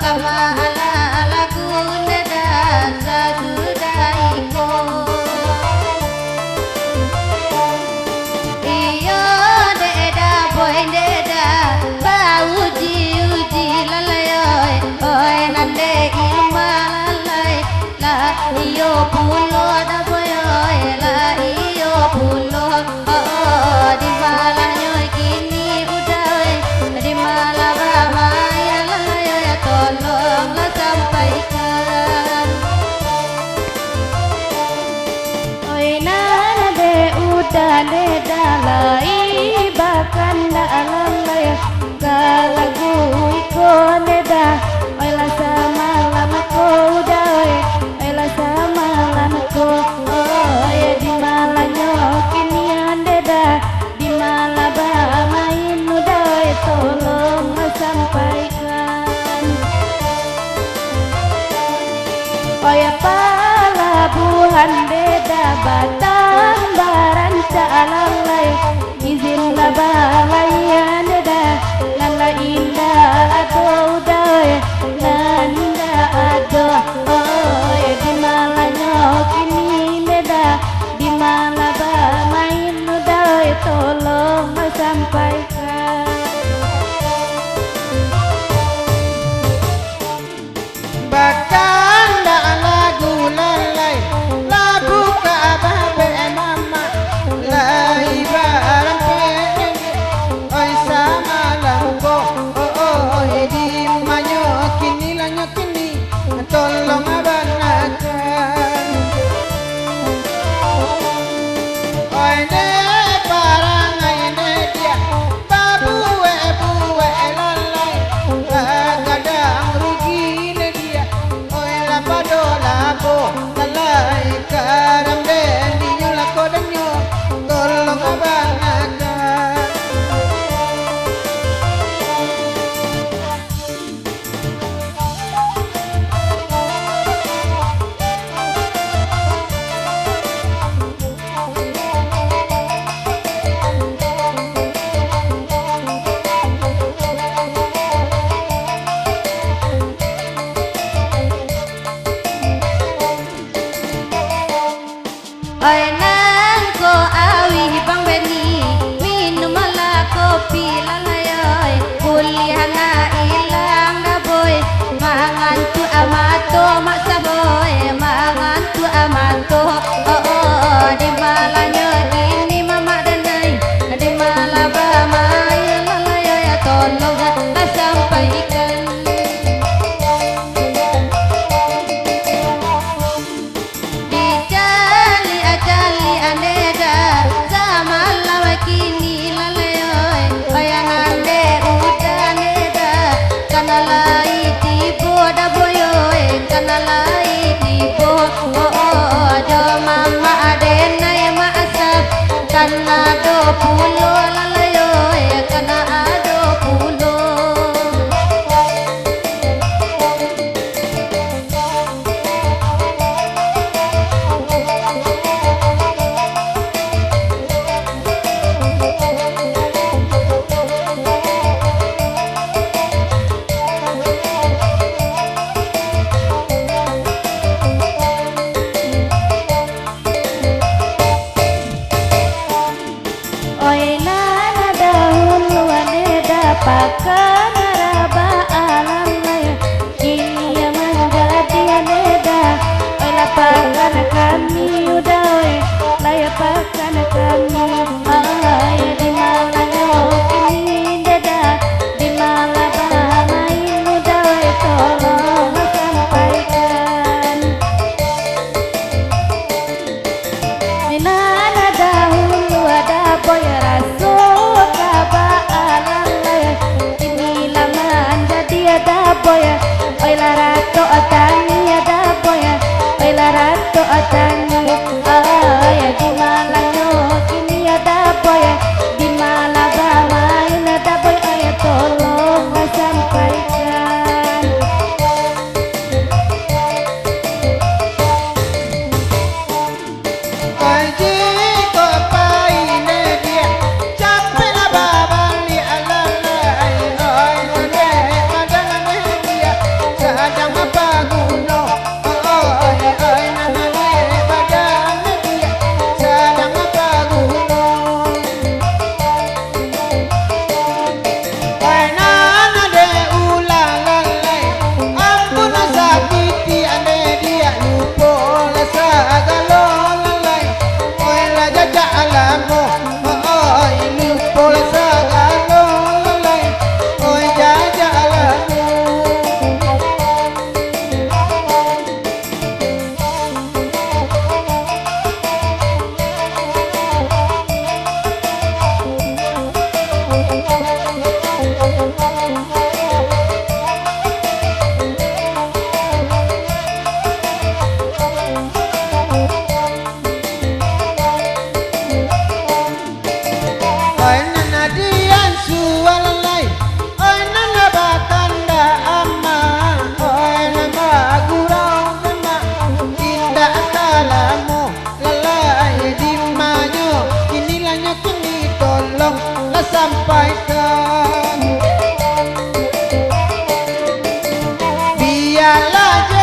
kama ala lagu neda sadudaiko iyo deda boy deda ba uji lalayoy oy nande ilma lalay la iyo pulo da boyoy la iyo pulo di malanyoy kini udah di malabama ya lalayoy tolonglah sampaikan oy nande udah deda lai bahkan lalay kalagu iko neda oy la sama lamaku udah oy la sama lamaku oy di malanyo kini andeda di malabama udah oy tolong sampaikan oy palabuhan deda batang baranca lalay izin labalaya neda nala indah ado udah nanda ado oy di malanyo kini neda di malabama udah oy tolong sampaikan Bakang dak lagu lalai lagu kababe mama lai barang pengen oi sama lambo oh di manyo kini lanyo kini tolong abanakan oi ne barang ai ne dia babu buwe lalai kadang rugi ne dia oi lapado labo lalai karam den dinyo lako danyo tolong abanakan oy nang ko awi bang beni minum ala kopi lalayoy kuliah na ilang na boy mangan tu amato maksa boy mangan tu amato di malanyo kini mama danay di malabama lalayoy tolong sampaikan Jali aneda sama lawa kini lalayoy oyang ande udah neda kana lai tibo da boyoy kana lai tibo jo mama adena ya maasap kana do pulo lalayoy kana ado pulo oy nana daun luaneda pakan araba alam laya kini yang menjadi aneda oy lapakan kami udah oy laya pakan kami ay di malanyo kini deda di malabama udah oy tolong sampaikan nana daun luada boy rasul kaba alam laya kini laman jadi ada boy oy larato atani ada boy oy larato atani ay di malanyo kini ada boy di malabama ada boy ay tolong sampaikan Jalan